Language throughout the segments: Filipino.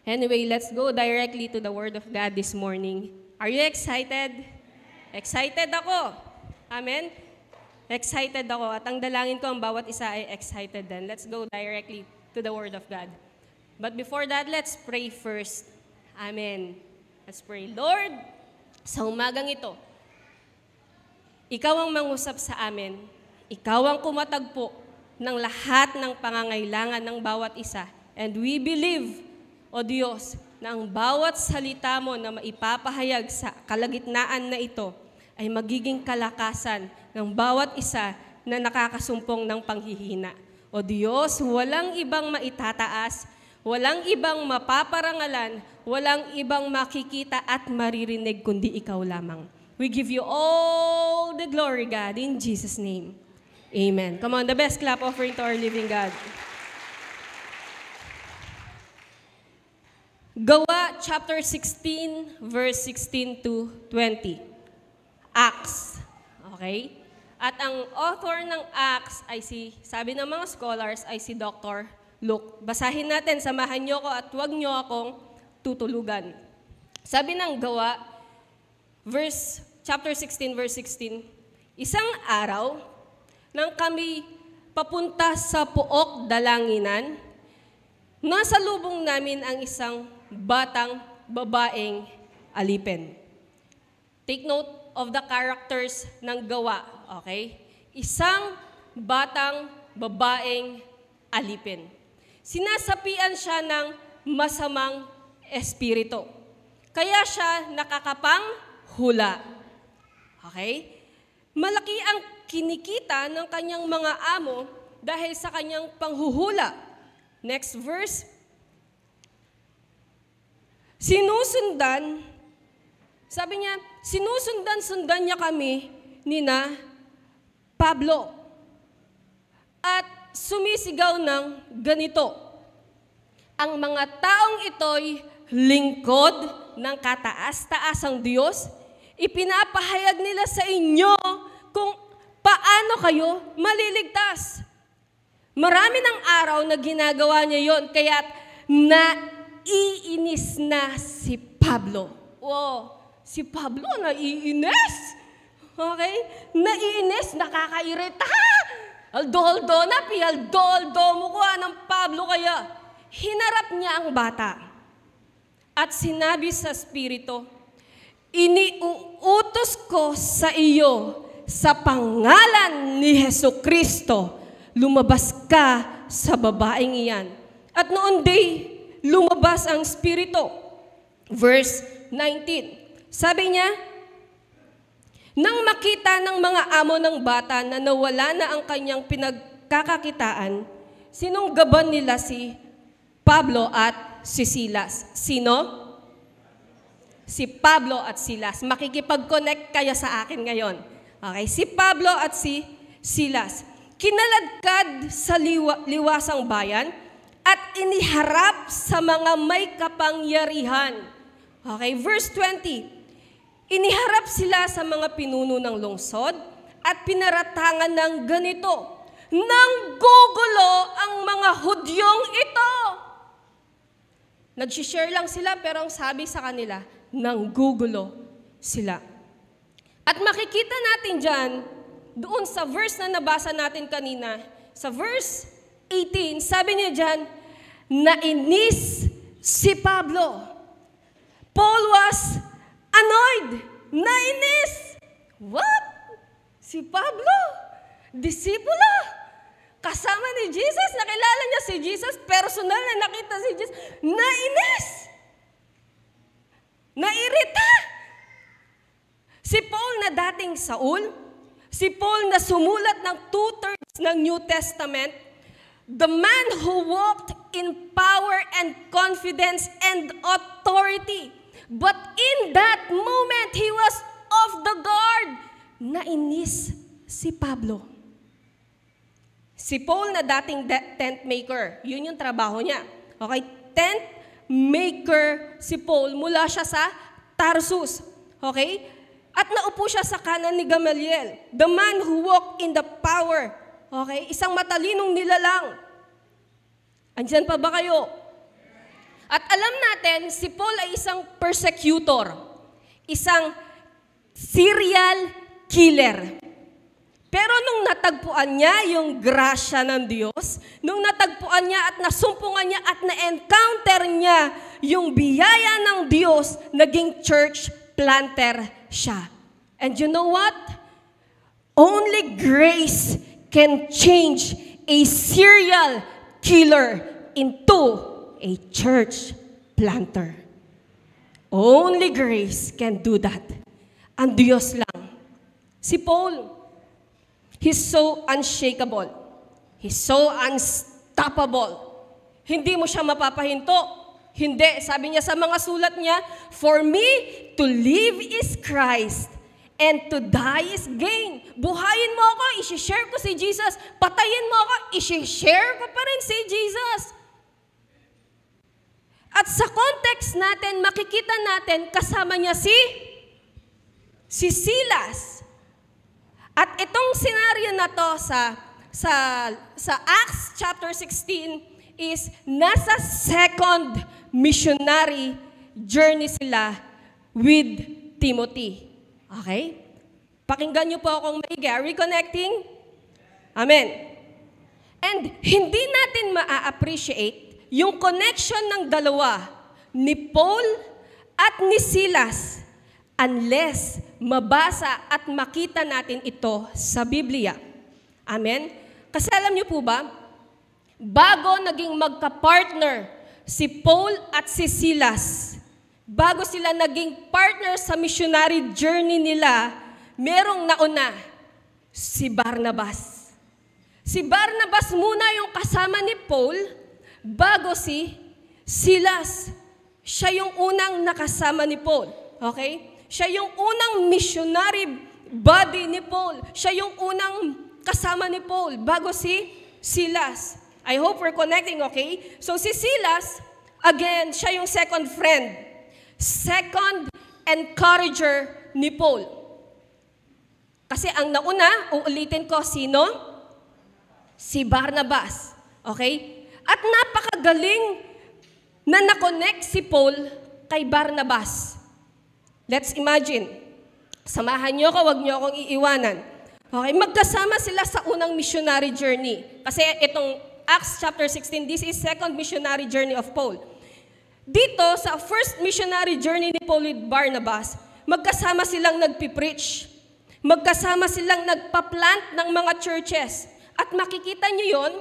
Anyway, let's go directly to the Word of God this morning. Are you excited? Excited ako. Amen? Excited ako. At ang dalangin ko, ang bawat isa ay excited din. Let's go directly to the Word of God. But before that, let's pray first. Amen. Let's pray. Lord, sa umagang ito, Ikaw ang mangusap sa amin. Ikaw ang kumatagpo ng lahat ng pangangailangan ng bawat isa. And we believe, O Diyos, na ang bawat salita mo na maipapahayag sa kalagitnaan na ito ay magiging kalakasan ng bawat isa na nakakasumpong ng panghihina. O Diyos, walang ibang maitataas, walang ibang mapaparangalan, walang ibang makikita at maririnig kundi Ikaw lamang. We give you all the glory, God, in Jesus' name. Amen. Come on, the best clap offering to our living God. Gawa chapter 16, verse 16 to 20. Acts. Okay? At ang author ng Acts ay sabi ng mga scholars, ay si Dr. Luke. Basahin natin, samahan niyo ko at huwag niyo akong tutulugan. Sabi ng Gawa, chapter 16, verse 16, isang araw, nang kami papunta sa Pook Dalanginan, nasa lubong namin ang isang batang babaeng alipin. Take note of the characters ng Gawa, okay? Isang batang babaeng alipin. Sinasapian siya ng masamang espiritu. Kaya siya nakakapanghula. Okay? Malaki ang kinikita ng kanyang mga amo dahil sa kanyang panghuhula. Next verse. Sinusundan niya kami nina Pablo. At sumisigaw ng ganito, ang mga taong ito'y lingkod ng kataas-taasang Diyos, ipinapahayag nila sa inyo kung paano kayo maliligtas. Marami ng araw na ginagawa niya yon, kaya naiinis na si Pablo. Wow, si Pablo naiinis. Okay? Naiinis, nakakairita. Aldo-aldo na, pialdo-aldo mo ko ng Pablo kaya. Hinarap niya ang bata at sinabi sa Espiritu, iniuutos ko sa iyo sa pangalan ni Jesucristo, lumabas ka sa babaeng iyan. At noon day, lumabas ang Espiritu. Verse 19. Sabi niya, nang makita ng mga amo ng bata na nawala na ang kanyang pinagkakakitaan, sinunggaban nila si Pablo at si Silas. Sino? Si Pablo at Silas. Makikipag-connect kaya sa akin ngayon. Okay, si Pablo at si Silas. Kinaladkad sa liwasang bayan at iniharap sa mga may kapangyarihan. Okay, verse 20. Iniharap sila sa mga pinuno ng lungsod at pinaratangan ng ganito, nanggugulo ang mga Hudyong ito. Nag-share lang sila pero ang sabi sa kanila, nanggugulo sila. At makikita natin dyan, doon sa verse na nabasa natin kanina, sa verse 18, sabi niya dyan, nainis si Pablo. Paul was annoyed, nainis. What? Si Pablo, disipulo, kasama ni Jesus, nakilala niya si Jesus, personal na nakita si Jesus, nainis. Nairita. Si Paul na dating Saul, si Paul na sumulat ng 2/3 ng New Testament, the man who walked in power and confidence and authority. But in that moment, he was off the guard. Nainis si Pablo. Si Paul na dating tent maker, yun yung trabaho niya. Okay, tent maker si Paul, mula siya sa Tarsus. Okay? At naupo siya sa kanan ni Gamaliel, the man who walked in the power. Okay? Isang matalinong nilalang. Andyan pa ba kayo? At alam natin, si Paul ay isang persecutor, isang serial killer. Pero nung natagpuan niya yung grasya ng Diyos, nung natagpuan niya at nasumpungan niya at na-encounter niya yung biyaya ng Diyos, naging church planter siya. And you know what? Only grace can change a serial killer into a church planter. Only grace can do that. Ang Diyos lang. Si Paul, he's so unshakable. He's so unstoppable. Hindi mo siya mapapahinto. Hindi. Sabi niya sa mga sulat niya, for me, to live is Christ, and to die is gain. Buhayin mo ako, isi-share ko si Jesus. Patayin mo ako, isi-share ko pa rin si Jesus. At sa context natin, makikita natin kasama niya si Silas. At itong senaryo na to sa Acts chapter 16 is nasa second missionary journey sila with Timothy. Okay? Pakinggan niyo po akong maigi. Reconnecting? Amen. And hindi natin maa-appreciate yung connection ng dalawa, ni Paul at ni Silas, unless mabasa at makita natin ito sa Biblia. Amen? Kasi alam niyo po ba, bago naging magka-partner si Paul at si Silas, bago sila naging partner sa missionary journey nila, merong nauna, si Barnabas. Si Barnabas muna yung kasama ni Paul, bago si Silas. Siya yung unang nakasama ni Paul. Okay? Siya yung unang missionary body ni Paul. Siya yung unang kasama ni Paul, bago si Silas. I hope we're connecting, okay? So si Silas, again, siya yung second friend. Second encourager ni Paul. Kasi ang nauna, uulitin ko, sino? Si Barnabas. Okay? At napakagaling na na-connect si Paul kay Barnabas. Let's imagine. Samahan niyo ko, wag niyo akong iiwanan. Okay, magkasama sila sa unang missionary journey. Kasi itong Acts chapter 16, this is second missionary journey of Paul. Dito, sa first missionary journey ni Paul with Barnabas, magkasama silang nagpipreach. Magkasama silang nagpa-plant ng mga churches. At makikita niyo yon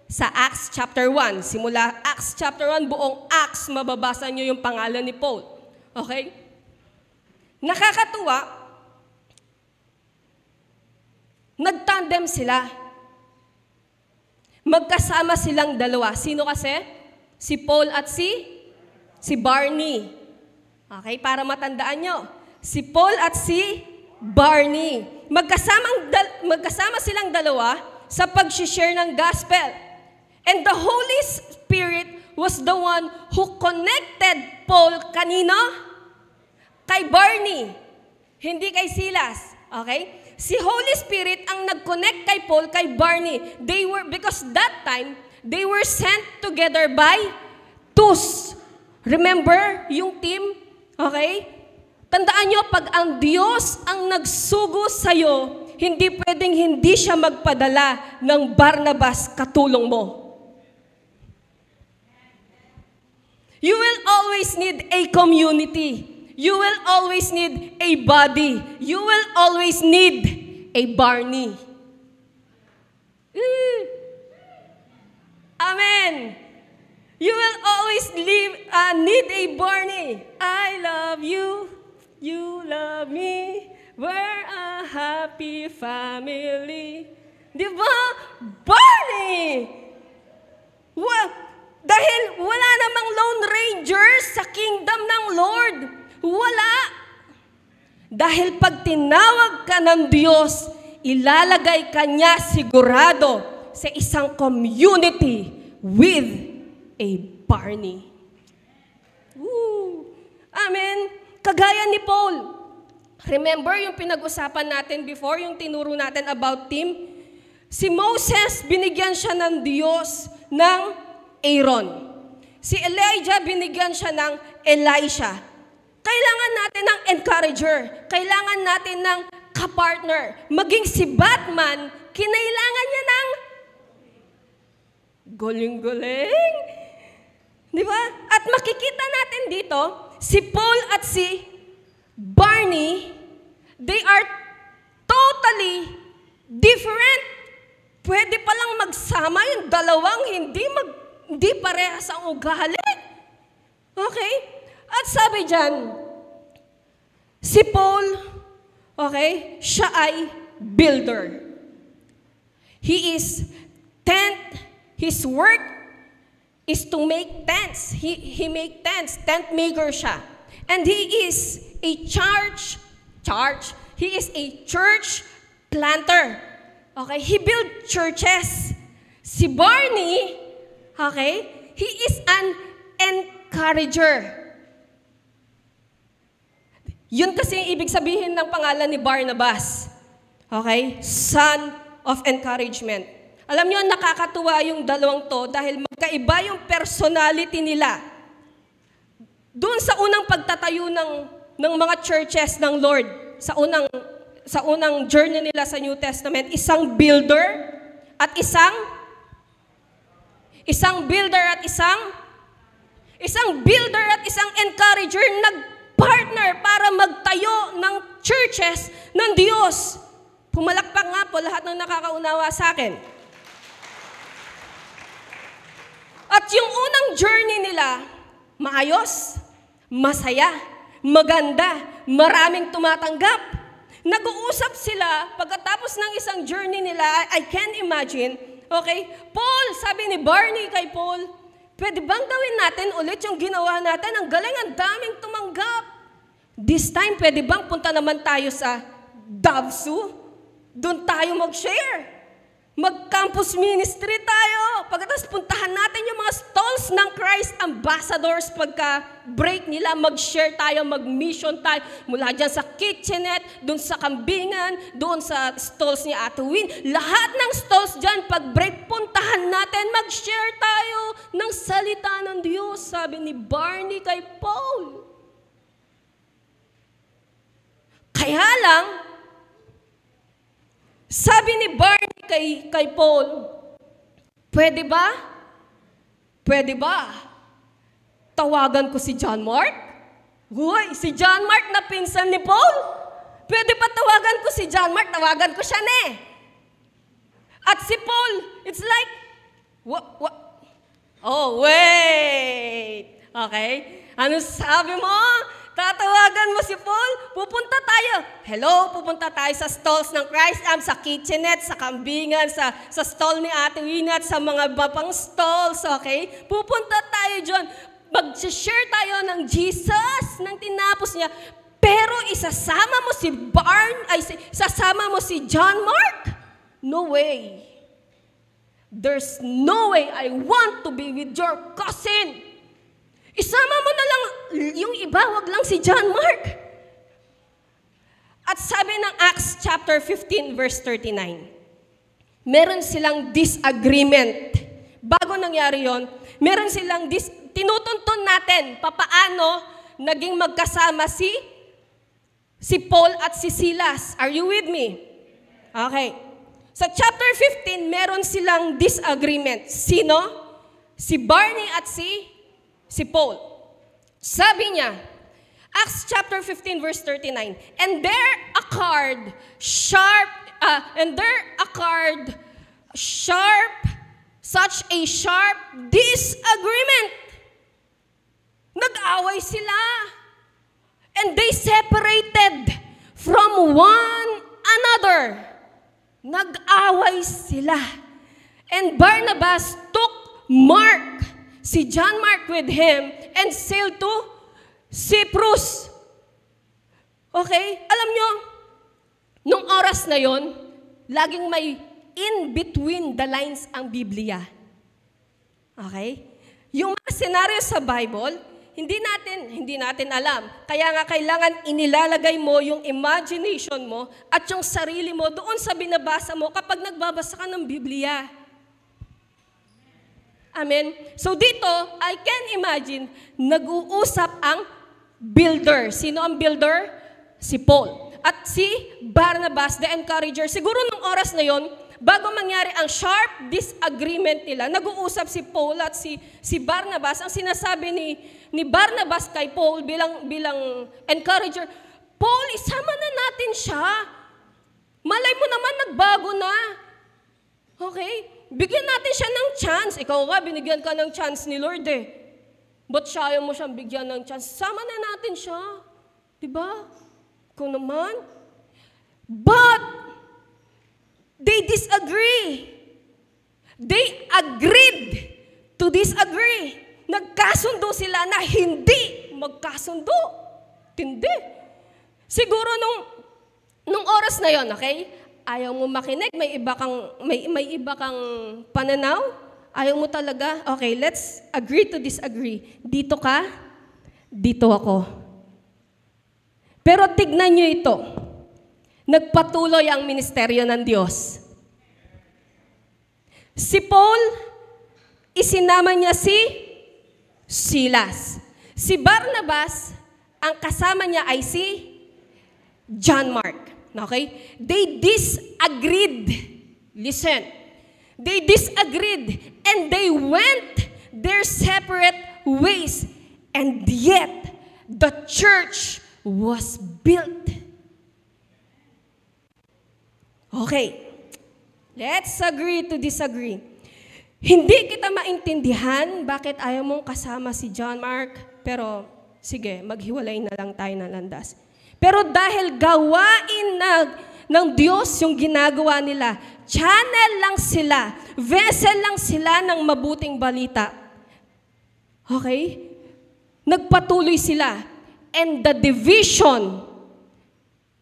sa Acts chapter 1. Simula Acts chapter 1, buong Acts, mababasa niyo yung pangalan ni Paul. Okay? Nakakatuwa, nagtandem sila. Magkasama silang dalawa. Sino kasi? Si Paul at si Barney. Okay, para matandaan nyo. Si Paul at si Barney. Magkasama silang dalawa sa pag-share ng gospel. And the Holy Spirit was the one who connected Paul kanino? Kay Barney. Hindi kay Silas. Okay? Si Holy Spirit ang nag-connect kay Paul, kay Barney. Because that time, they were sent together by twos. Remember yung team? Okay? Tandaan nyo, pag ang Diyos ang nagsugo sa'yo, hindi pwedeng hindi siya magpadala ng Barnabas katulong mo. You will always need a community. You will always need a body. You will always need a Barney. Amen. You will always need a Barney. I love you. You love me. We're a happy family. Di ba? Barney! Dahil wala namang Lone Rangers sa kingdom ng Lord. Wala. Dahil pag tinawag ka ng Diyos, ilalagay ka niya sigurado sa isang community with a Barney. Woo! Amen. Kagaya ni Paul. Remember yung pinag-usapan natin before, yung tinuro natin about team? Si Moses, binigyan siya ng Diyos ng Aaron. Si Elijah, binigyan siya ng Elisha. Kailangan natin ng encourager. Kailangan natin ng kapartner. Maging si Batman, kinailangan niya ng galing-galing. Di ba? At makikita natin dito, si Paul at si Barney, they are totally different. Pwede palang magsama yung dalawang hindi parehas ang ugali. Okay? At sabi dyan, si Paul, okay, siya ay builder. His work is to make tents. He make tents, tent maker siya. And he is a he is a church planter. Okay, he built churches. Si Barney, okay, he is an encourager. Yun kasi yung ibig sabihin ng pangalan ni Barnabas. Okay? Son of encouragement. Alam niyo, nakakatuwa yung dalawang to dahil magkaiba yung personality nila. Doon sa unang pagtatayo ng mga churches ng Lord, sa unang journey nila sa New Testament, isang builder at isang encourager nagpartner para magtayo ng churches ng Diyos. Pumalakpak nga po lahat ng nakakaunawa sa akin. At yung unang journey nila, maayos, masaya, maganda, maraming tumatanggap. Nag-uusap sila pagkatapos ng isang journey nila, I can imagine, okay, Paul, sabi ni Barney kay Paul, pwede bang gawin natin ulit yung ginawa natin? Ang galing, ang daming tumanggap. This time, pwede bang punta naman tayo sa Davsu? Doon tayo mag-share. Mag-campus ministry tayo. Pagkatapos puntahan natin yung mga stalls ng Christ Ambassadors. Pagka-break nila, mag-share tayo, mag-mission tayo. Mula dyan sa kitchenette, doon sa kambingan, doon sa stalls ni Ate Win. Lahat ng stalls dyan, pag-break, puntahan natin, mag-share tayo ng salita ng Diyos. Sabi ni Barney kay Paul. Kaya lang, sabi ni Barney kay Paul, pwede ba? Pwede ba? Tawagan ko si John Mark? Uy, si John Mark na pinsan ni Paul? Pwede ba tawagan ko si John Mark? Tawagan ko siya na eh. At si Paul, it's like, what? Oh, wait. Okay? Ano sabi mo? Tatawagan mo si Paul, pupunta tayo. Hello, pupunta tayo sa stalls ng Christ sa kitchenette, sa kambingan, sa stall ni Ate Wina, sa mga bapang stalls, okay? Pupunta tayo dyan. Mag-share tayo ng Jesus, ng tinapos niya. Pero isasama mo isasama mo si John Mark? No way. There's no way I want to be with your cousin. Isama mo na lang yung iba, wag lang si John Mark. At sabi ng Acts chapter 15 verse 39, meron silang disagreement. Bago nangyari yon, meron silang tinutuntun natin papaano naging magkasama si Paul at si Silas. Are you with me? Okay. Sa chapter 15, meron silang disagreement. Sino? Si Barney at si Paul. Sabi niya, Acts chapter 15 verse 39, and there occurred such a sharp disagreement. Nag-away sila. And they separated from one another. Nag-away sila. And Barnabas took Mark, si John Mark with him, and sailed to Cyprus. Okay? Alam nyo, nung oras na yon, laging may in between the lines ang Biblia. Okay? Yung mga senaryo sa Bible, hindi natin alam. Kaya nga kailangan inilalagay mo yung imagination mo at yung sarili mo doon sa binabasa mo kapag nagbabasa ka ng Biblia. Amen? So dito, I can imagine, nag-uusap ang builder. Sino ang builder? Si Paul. At si Barnabas, the encourager. Siguro nung oras na yon, bago mangyari ang sharp disagreement nila, nag-uusap si Paul at si Barnabas. Ang sinasabi ni Barnabas kay Paul bilang encourager, Paul, isama na natin siya. Malay mo naman, nagbago na. Okay? Bigyan natin siya ng chance. Ikaw nga, binigyan ka ng chance ni Lord eh. Ba't siya ayaw mo siyang bigyan ng chance? Sama na natin siya. Diba? Ikaw naman. But, they disagree. They agreed to disagree. Nagkasundo sila na hindi magkasundo. Hindi. Siguro nung oras na yon, okay? Ayaw mo makinig, may iba kang pananaw, ayaw mo talaga, okay, let's agree to disagree. Dito ka, dito ako. Pero tignan nyo ito. Nagpatuloy ang ministeryo ng Diyos. Si Paul, isinama niya si Silas. Si Barnabas, ang kasama niya ay si John Mark. Okay? They disagreed. Listen. They disagreed and they went their separate ways. And yet, the church was built. Okay. Let's agree to disagree. Hindi kita maintindihan bakit ayaw mong kasama si John Mark, pero sige, maghiwalay na lang tayo ng landas. Pero dahil gawain ng Diyos yung ginagawa nila, channel lang sila, vessel lang sila ng mabuting balita. Okay? Nagpatuloy sila. And the division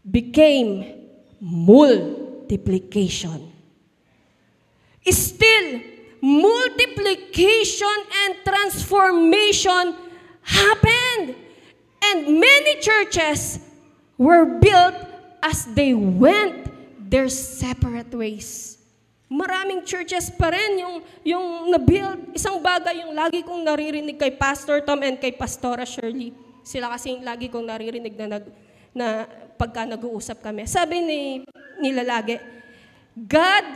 became multiplication. Still, multiplication and transformation happened. And many churches were built as they went their separate ways. Maraming churches pa rin yung na-build. Isang bagay yung lagi kong naririnig kay Pastor Tom and kay Pastora Shirley. Sila kasi lagi kong naririnig na pagka nag-uusap kami. Sabi nila lagi, God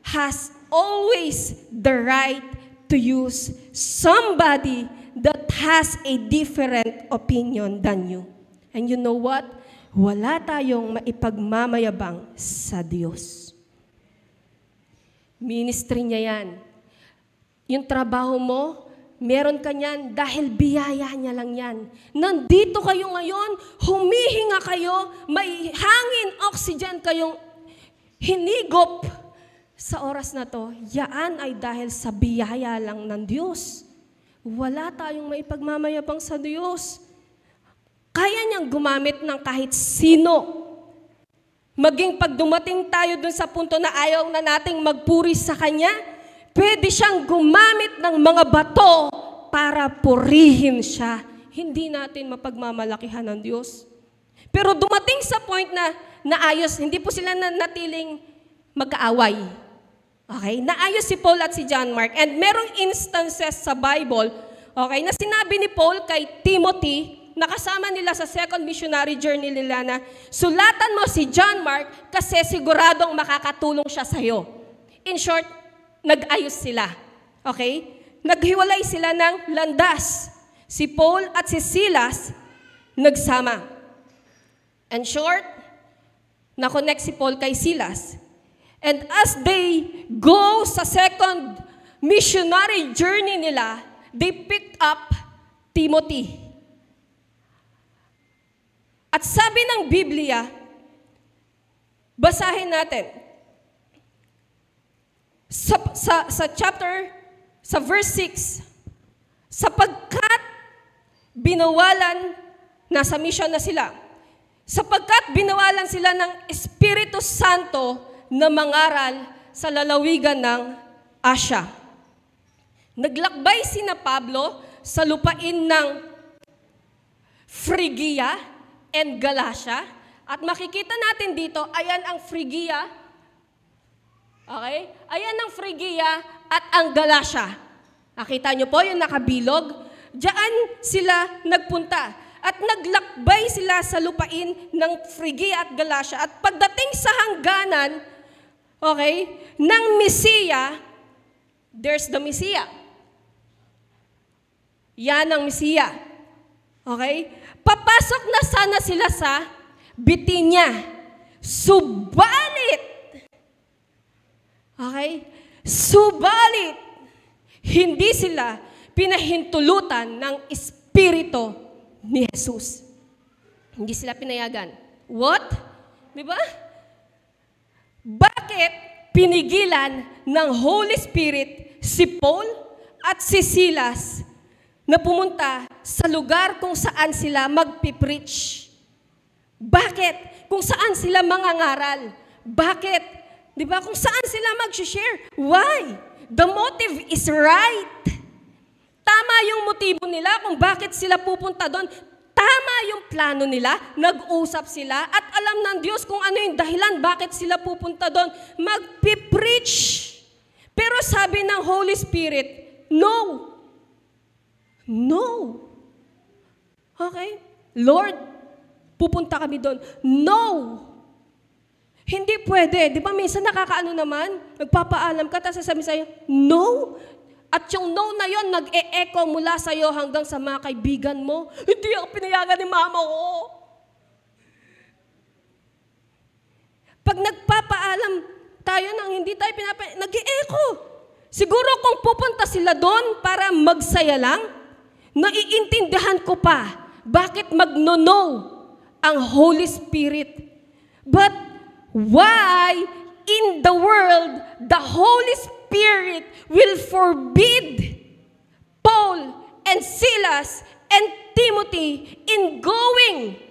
has always the right to use somebody that has a different opinion than you. And you know what? Wala tayong maipagmamayabang sa Diyos. Ministry niya yan. Yung trabaho mo, meron ka niyan dahil biyaya niya lang yan. Nandito kayo ngayon, humihinga kayo, may hangin, oxygen kayong hinigop sa oras na to. Yaan ay dahil sa biyaya lang ng Diyos. Wala tayong maipagmamayabang sa Diyos. Kaya niyang gumamit ng kahit sino. Maging pag dumating tayo dun sa punto na ayaw na nating magpuri sa Kanya, pwede siyang gumamit ng mga bato para purihin siya. Hindi natin mapagmamalakihan ng Diyos. Pero dumating sa point na naayos, hindi po sila natiling magkaaway. Okay? Naayos si Paul at si John Mark. And merong instances sa Bible, okay, na sinabi ni Paul kay Timothy, nakasama nila sa second missionary journey nila na sulatan mo si John Mark kasi siguradong makakatulong siya sa'yo. In short, nag-ayos sila. Okay? Naghiwalay sila ng landas. Si Paul at si Silas nagsama. In short, na-connect si Paul kay Silas. And as they go sa second missionary journey nila, they picked up Timothy. At sabi ng Biblia, basahin natin, sa chapter, sa verse 6, sapagkat binawalan, nasa mission na sila, sapagkat binawalan sila ng Espiritu Santo na mangaral sa lalawigan ng Asia. Naglakbay sina Pablo sa lupain ng Phrygia and Galatia. At makikita natin dito, ayan ang Phrygia. Okay? Ayan ang Phrygia at ang Galatia. Nakita niyo po yung nakabilog? Diyan sila nagpunta. At naglakbay sila sa lupain ng Phrygia at Galatia. At pagdating sa hangganan, okay, ng Misiya, there's the Misiya. Yan ang Misiya. Okay? Papasok na sana sila sa Bitinya. Subalit, okay? Subalit, hindi sila pinahintulutan ng Espiritu ni Jesus. Hindi sila pinayagan. What? Diba? Bakit pinigilan ng Holy Spirit si Paul at si Silas na pumunta sa lugar kung saan sila magpipreach? Bakit? Kung saan sila mangangaral? Bakit? Diba? Kung saan sila mag-share? Why? The motive is right. Tama yung motibo nila kung bakit sila pupunta doon. Tama yung plano nila. Nag-usap sila at alam ng Diyos kung ano yung dahilan bakit sila pupunta doon. Magpipreach. Pero sabi ng Holy Spirit, no. No. Okay? Lord, pupunta kami doon. No. Hindi pwede. Di ba minsan nakakaano naman? Nagpapaalam ka, tapos sasabihin sa'yo, no. At yung no na yon nag-e-echo mula sa'yo hanggang sa mga kaibigan mo. Hindi ako pinayagan ni mama ko. Pag nagpapaalam tayo nang hindi tayo nag-e-echo. Siguro kung pupunta sila doon para magsaya lang, naiintindihan ko pa bakit magno-no ang Holy Spirit. But why in the world the Holy Spirit will forbid Paul and Silas and Timothy in going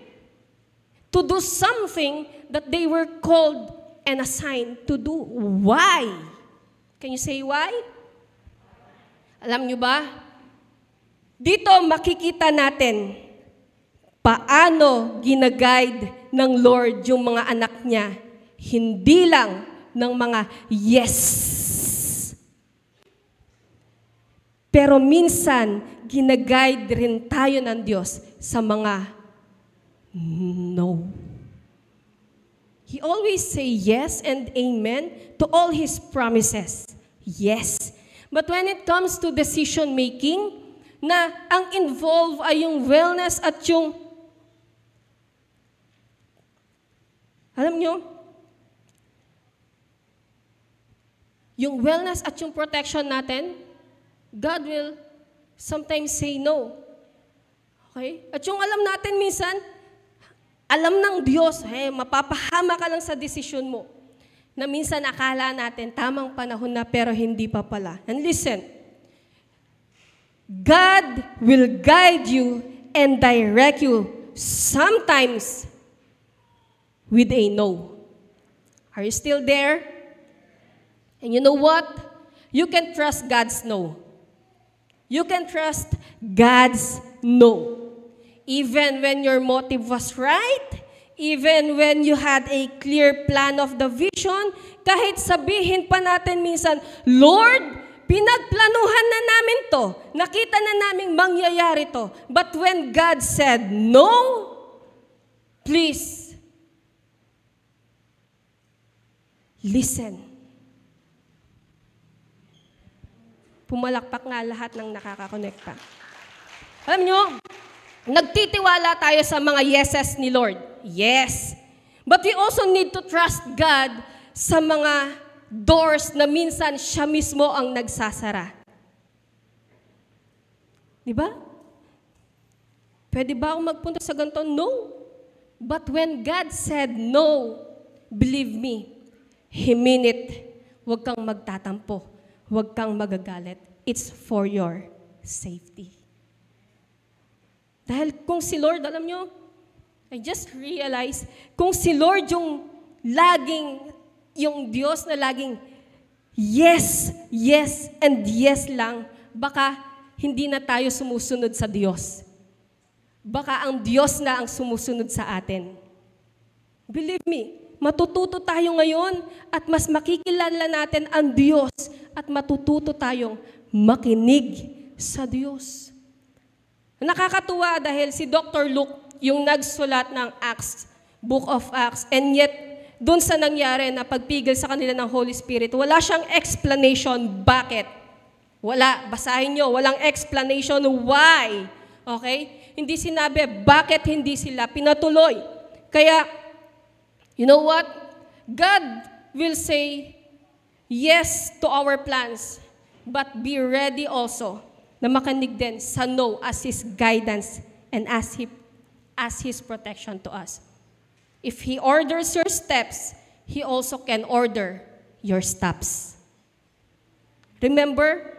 to do something that they were called and assigned to do? Why? Can you say why? Alam nyo ba? Dito makikita natin paano ginaguide ng Lord yung mga anak niya. Hindi lang ng mga yes. Pero minsan, ginaguide rin tayo ng Diyos sa mga no. He always say yes and amen to all His promises. Yes. But when it comes to decision making, na ang involve ay yung wellness at yung, alam nyo, yung wellness at yung protection natin, God will sometimes say no. Okay? At yung alam natin minsan, alam ng Diyos, mapapahama ka lang sa desisyon mo. Na minsan akala natin, tamang panahon na pero hindi pa pala. And listen, God will guide you and direct you sometimes with a no. Are you still there? And you know what? You can trust God's no. You can trust God's no. Even when your motive was right, even when you had a clear plan of the vision, kahit sabihin pa natin minsan, Lord, pinagplanuhan na namin to, nakita na namin mangyayari to. But when God said no, please, listen. Pumalakpak nga lahat ng nakakakonekta. Alam nyo, nagtitiwala tayo sa mga yeses ni Lord. Yes. But we also need to trust God sa mga doors na minsan siya mismo ang nagsasara. Diba? Pwede ba akong magpunta sa ganito? No. But when God said no, believe me, He meant it. Huwag kang magtatampo. Huwag kang magagalit. It's for your safety. Dahil kung si Lord, alam nyo, I just realized, kung si Lord yung laging, yung Diyos na laging yes, yes, and yes lang, baka hindi na tayo sumusunod sa Diyos. Baka ang Diyos na ang sumusunod sa atin. Believe me, matututo tayo ngayon at mas makikilala natin ang Diyos at matututo tayong makinig sa Diyos. Nakakatuwa dahil si Dr. Luke yung nagsulat ng Acts, Book of Acts, and yet dun sa nangyari na pagpigil sa kanila ng Holy Spirit, wala siyang explanation bakit. Wala, basahin nyo, walang explanation why. Okay? Hindi sinabi bakit hindi sila pinatuloy. Kaya, you know what? God will say yes to our plans, but be ready also na makinig din sa no as His guidance and as His protection to us. If He orders your steps, He also can order your steps. Remember,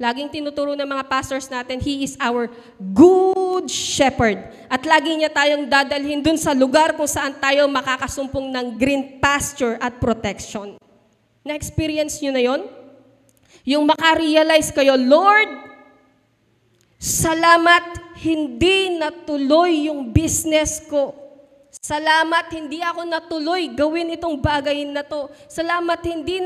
laging tinuturo ng mga pastors natin, He is our good shepherd. At lagi niya tayong dadalhin dun sa lugar kung saan tayo makakasumpong ng green pasture at protection. Na-experience nyo na yon? Yung makarealize kayo, Lord, salamat hindi natuloy yung business ko. Salamat hindi ako natuloy gawin itong bagay na to. Salamat hindi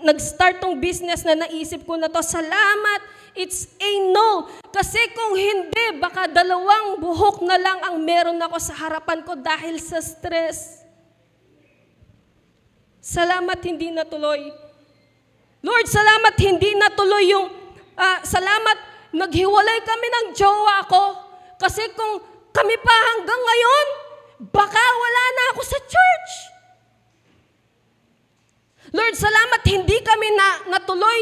nag-start tong business na naisip ko na to. Salamat, it's a no. Kasi kung hindi, baka 2 buhok na lang ang meron ako sa harapan ko dahil sa stress. Salamat hindi natuloy. Lord, salamat hindi natuloy yung, salamat naghiwalay kami ng jowa ko. Kasi kung kami pa hanggang ngayon, baka wala na ako sa church. Lord, salamat hindi kami natuloy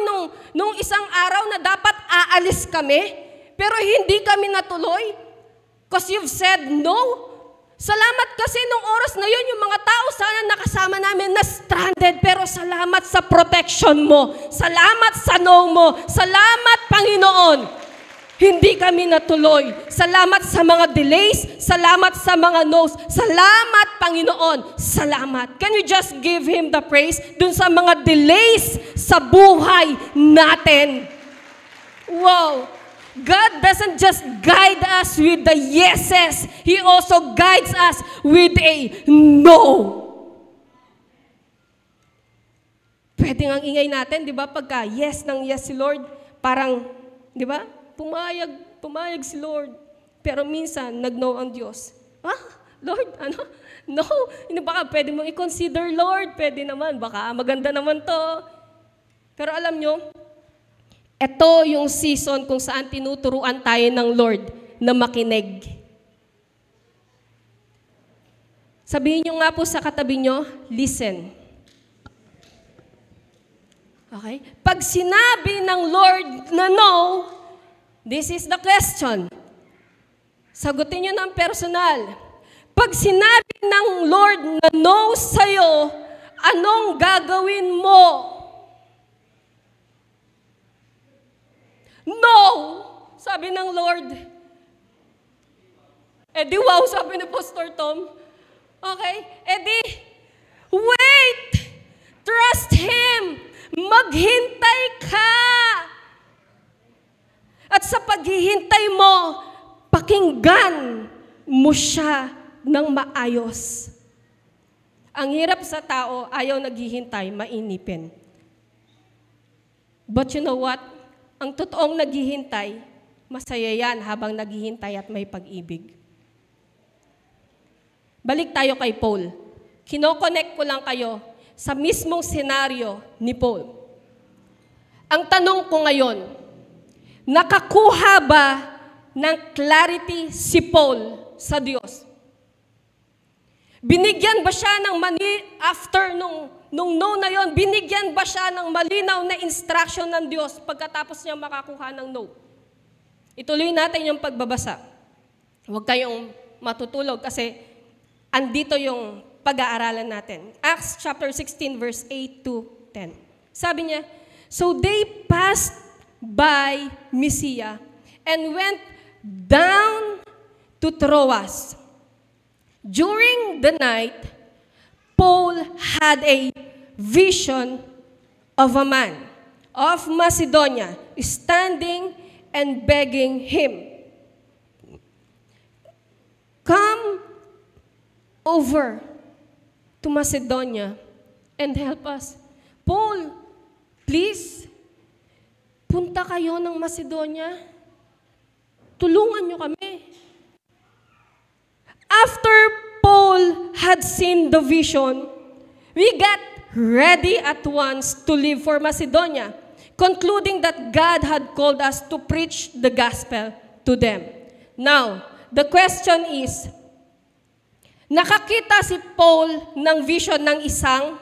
nung isang araw na dapat aalis kami, pero hindi kami natuloy. Because you've said no. Salamat kasi nung oras na yun, yung mga tao sana nakasama namin na stranded, pero salamat sa protection mo. Salamat sa no mo. Salamat, Panginoon. Hindi kami natuloy. Salamat sa mga delays. Salamat sa mga no's. Salamat, Panginoon. Salamat. Can you just give Him the praise dun sa mga delays sa buhay natin? Wow. God doesn't just guide us with the yeses. He also guides us with a no. Pwede ngang ingay natin, di ba? Pagka yes ng yes si Lord, parang, di ba? Pumayag si Lord. Pero minsan, nag-no ang Diyos. Lord, ano? No. Baka pwede mong i-consider, Lord. Pwede naman. Baka maganda naman to. Pero alam nyo, ito yung season kung saan tinuturuan tayo ng Lord na makinig. Sabihin nyo nga po sa katabi nyo, listen. Okay? Pag sinabi ng Lord na no, this is the question. Sagutin nyo ng personal. Pag sinabi ng Lord na no sa'yo, anong gagawin mo? No! Sabi ng Lord. Di wow, sabi ni Pastor Tom. Okay? Wait! Trust Him! Maghintay ka! At sa paghihintay mo, pakinggan mo siya ng maayos. Ang hirap sa tao, ayaw naghihintay, mainipin. But you know what? Ang totoong naghihintay, masaya yan habang naghihintay at may pag-ibig. Balik tayo kay Paul. Kino-connect ko lang kayo sa mismong senaryo ni Paul. Ang tanong ko ngayon, nakakuha ba ng clarity si Paul sa Diyos? Binigyan ba siya ng after nung no na yon, binigyan ba siya ng malinaw na instruction ng Diyos pagkatapos niya makakuha ng no? Ituloy natin yung pagbabasa. Huwag kayong matutulog kasi andito yung pag-aaralan natin. Acts chapter 16 verse 8 to 10. Sabi niya, so they passed by Mysia and went down to Troas. During the night, Paul had a vision of a man of Macedonia standing and begging him, come over to Macedonia and help us. Paul, please, punta pumunta kayo ng Macedonia. Tulungan nyo kami. After Paul had seen the vision, we got ready at once to leave for Macedonia, concluding that God had called us to preach the gospel to them. Now, the question is, nakakita si Paul ng vision ng isang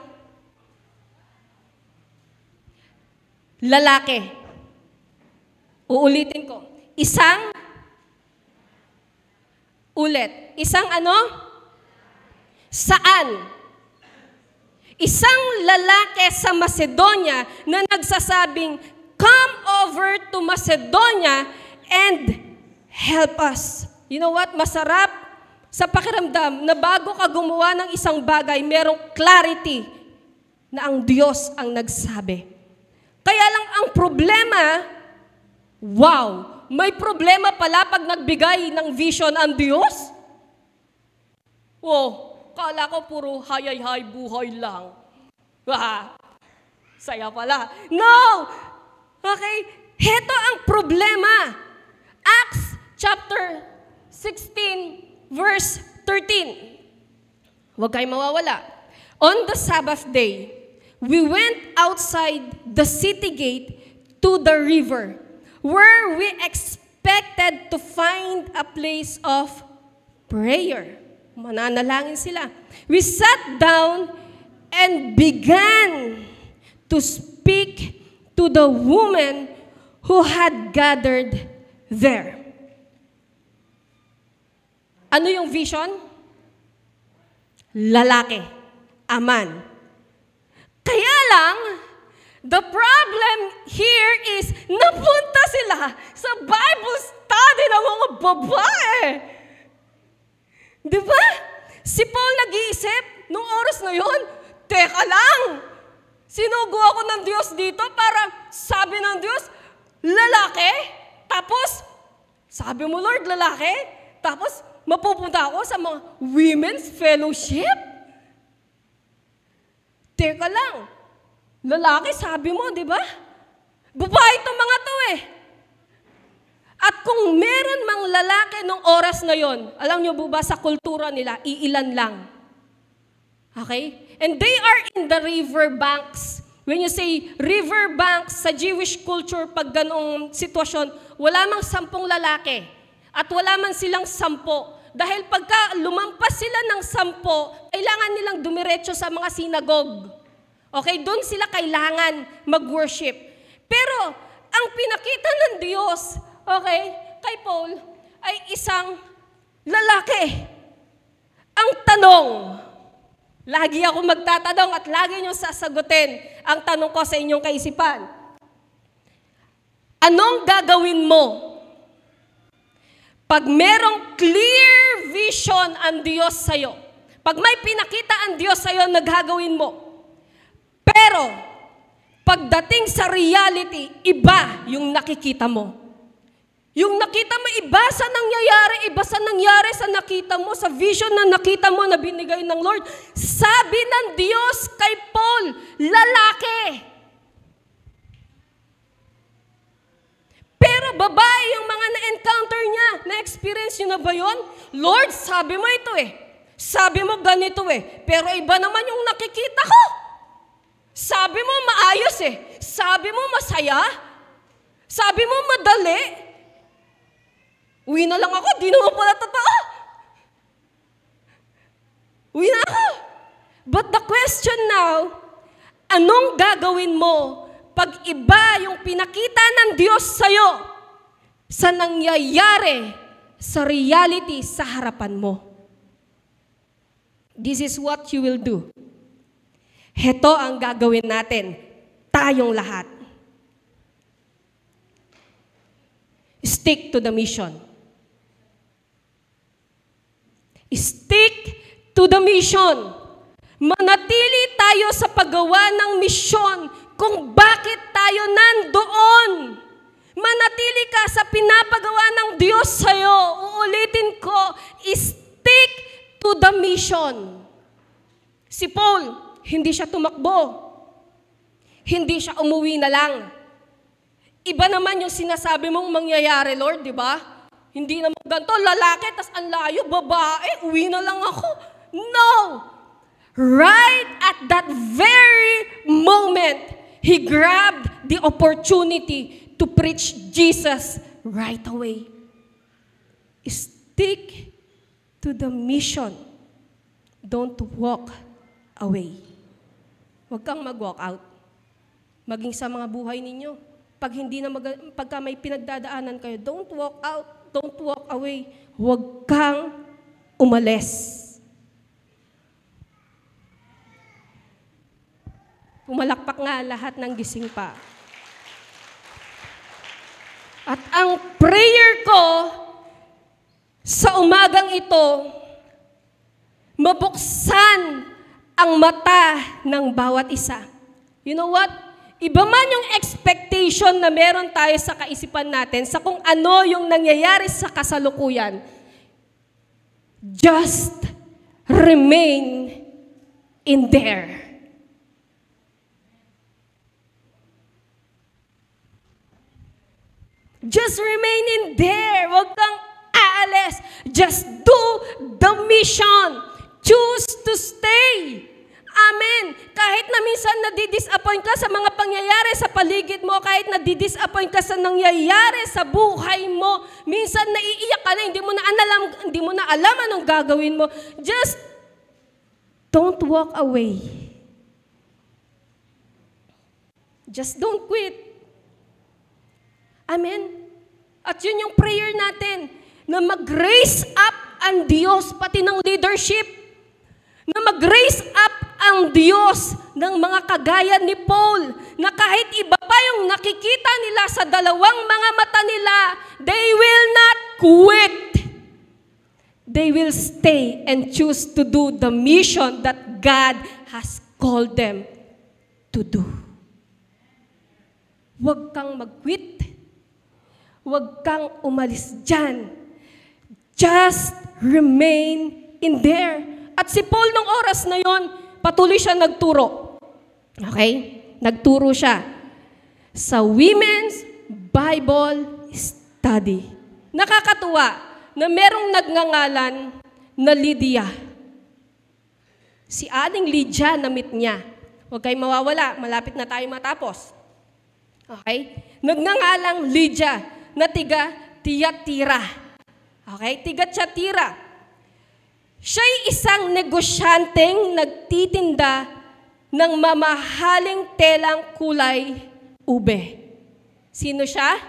lalaki. Uulitin ko. Isang ano? Saan? Isang lalaki sa Macedonia na nagsasabing, come over to Macedonia and help us. You know what? Masarap sa pakiramdam na bago ka gumawa ng isang bagay, merong clarity na ang Diyos ang nagsabi. Kaya lang ang problema, wow, may problema pala pag nagbigay ng vision ang Diyos? Oh, kala ko puro hayay-hay buhay lang. Saya pala. No! Okay, heto ang problema. Acts chapter 16, verse 13. Huwag kayong mawawala. On the Sabbath day, we went outside the city gate to the river, where we expected to find a place of prayer. Mananalangin sila. We sat down and began to speak to the women who had gathered there. Ano yung vision? Lalaki. Aman. Kaya lang, the problem here is, napunta sila sa Bible study ng mga babae. Di ba? Si Paul nag-iisip, nung oras na yun, teka lang, sinugo ako ng Diyos dito para sabi ng Diyos, lalaki, tapos, sabi mo Lord, lalaki, tapos mapupunta ako sa mga women's fellowship? Teka lang, lalaki, sabi mo, di ba? Babae itong mga to eh. At kung meron mang lalaki nung oras na yon, alam nyo ba sa kultura nila, iilan lang. Okay? And they are in the river banks. When you say river banks, sa Jewish culture, pag ganong sitwasyon, wala mang 10 lalaki. At wala man silang 10. Dahil pagka lumampas sila ng 10, kailangan nilang dumiretso sa mga sinagog. Okay? Doon sila kailangan mag-worship. Pero, ang pinakita ng Diyos, okay, kay Paul, ay isang lalaki. Ang tanong, lagi ako magtatanong at lagi nyo sasagutin ang tanong ko sa inyong kaisipan. Anong gagawin mo pag merong clear vision ang Diyos sa'yo? Pag may pinakita ang Diyos sa'yo na gagawin mo. Pero, pagdating sa reality, iba yung nakikita mo. Yung nakita mo, iba sa nangyari sa nakita mo, sa vision na nakita mo na binigay ng Lord. Sabi ng Diyos kay Paul, lalaki. Pero babae yung mga na-encounter niya. Na-experience niyo na ba yun? Lord, sabi mo ito eh. Sabi mo ganito eh. Pero iba naman yung nakikita ko. Sabi mo maayos eh. Sabi mo masaya. Sabi mo madali. Uwi na lang ako, di naman pala totoo. Uwi na ako. But the question now, anong gagawin mo pag iba yung pinakita ng Diyos sa'yo sa nangyayari sa reality sa harapan mo? This is what you will do. Heto ang gagawin natin, tayong lahat. Stick to the mission. Stick to the mission. Manatili tayo sa paggawa ng misyon kung bakit tayo nandoon. Manatili ka sa pinapagawa ng Diyos sa'yo. Uulitin ko, stick to the mission. Si Paul, hindi siya tumakbo. Hindi siya umuwi na lang. Iba naman yung sinasabi mong mangyayari, Lord, di ba? Hindi naman ganito, lalaki, tas ang layo, babae, uwi na lang ako. No! Right at that very moment, he grabbed the opportunity to preach Jesus right away. Stick to the mission. Don't walk away. Huwag kang mag-walk out. Maging sa mga buhay ninyo. Pagka may pinagdadaanan kayo, don't walk out, don't walk away. Huwag kang umalis. Pumalakpak nga lahat ng gising pa. At ang prayer ko sa umagang ito, mabuksan ang mata ng bawat isa. You know what? Iba man yung expectation na meron tayo sa kaisipan natin sa kung ano yung nangyayari sa kasalukuyan, just remain in there. Just remain in there. Huwag kang aalis. Just do the mission. Choose to stay. Amen. Kahit na minsan nadidisappoint ka sa mga pangyayari sa paligid mo, kahit nadidisappoint ka sa nangyayari sa buhay mo, minsan naiiyak ka na, hindi mo na alam anong gagawin mo. Just don't walk away. Just don't quit. Amen. At yun yung prayer natin, na mag-raise up ang Diyos, pati ng leadership, na mag-raise up ang Diyos ng mga kagaya ni Paul, na kahit iba pa yung nakikita nila sa dalawang mga mata nila, they will not quit. They will stay and choose to do the mission that God has called them to do. Huwag kang mag-quit. Huwag kang umalis dyan. Just remain in there. At si Paul nung oras na yon, patuloy siya nagturo. Okay? Nagturo siya sa Women's Bible Study. Nakakatuwa na merong nagngangalan na Lydia. Si Aling Lydia na meet niya. Huwag kayong mawawala, malapit na tayo matapos. Okay? Nagngangalang Lydia na tiga Thyatira. Okay? Tiga Thyatira. Siya'y isang negosyanteng nagtitinda ng mamahaling telang kulay ube. Sino siya?